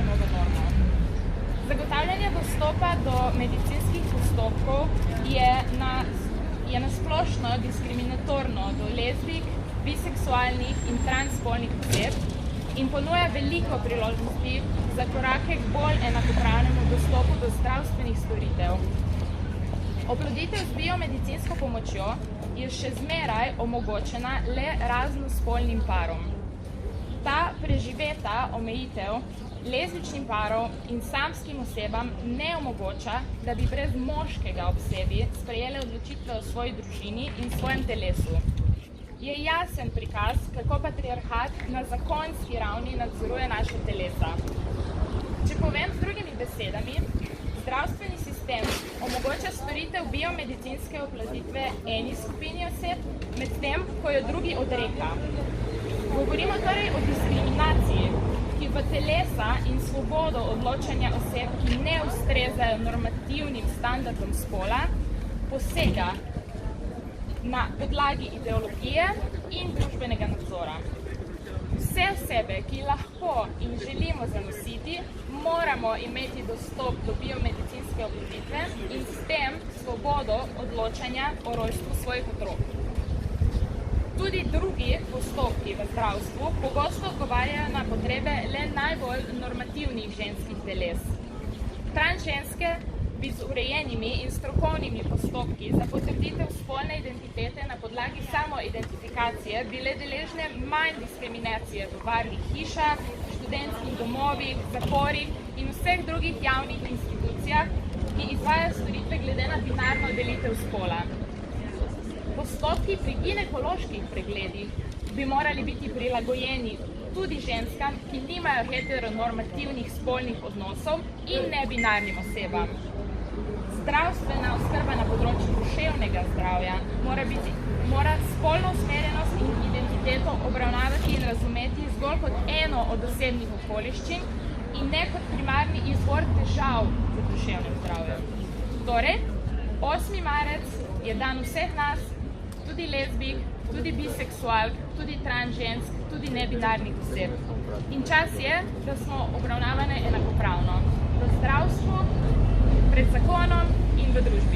obračamo v normo. Zagotavljanje dostopa do medicinskih postopkov je na splošno diskriminatorno do lezbijk, biseksualnih in transspolnih oseb in ponuja veliko priložnosti za korake k bolj enakopravnemu dostopu do zdravstvenih storitev. Oploditev z biomedicinsko pomočjo je še zmeraj omogočena le raznospolnim parom. Ta preživeta omejitev lezbičnim parom in samskim osebam ne omogoča, da bi brez moškega ob sebi sprejele odločitve o svoji družini in svojem telesu. Je jasen prikaz, kako patriarhat na zakonski ravni nadzoruje naše telesa. Če povem z drugimi besedami, zdravstveni sistem omogoča storitev biomedicinske oploditve eni skupini oseb, medtem ko jo drugi odreka. Govorimo torej o diskriminaciji, ki v telesa in svobodo odločanja oseb, ki ne ustrezajo normativnim standardom spola, posega na podlagi ideologije in družbenega nadzora. Vse osebe, ki lahko in želimo zanositi, moramo imeti dostop do biomedicinske oploditve in s tem svobodo odločanja o rojstvu svojih otrok. Tudi drugi postopki v zdravstvu pogosto odgovarjajo na potrebe le najbolj normativnih ženskih teles. Transženske bi z urejenimi in strokovnimi postopki za potrditev spolne identitete na podlagi samoidentifikacije bile deležne manj diskriminacije v varnih hišah, študentskih domovih, zaporih in vseh drugih javnih institucijah, ki izvajajo storitve glede na binarno delitev spola. Postopki pri ginekoloških pregledih bi morali biti prilagojeni tudi ženskam, ki nimajo heteronormativnih spolnih odnosov in nebinarnim osebam. Zdravstvena oskrba na področju duševnega zdravja mora spolno usmerjenost in identiteto obravnavati in razumeti zgolj kot eno od osebnih okoliščin in ne kot primarni izvor težav v duševnem zdravju. Torej, 8. marec je dan vseh nas, tudi lezbijk, tudi biseksualk, tudi transžensk, tudi nebinarnih oseb. In čas je, da smo obravnavane enakopravno v zdravstvu, pred zakonom in v družbi.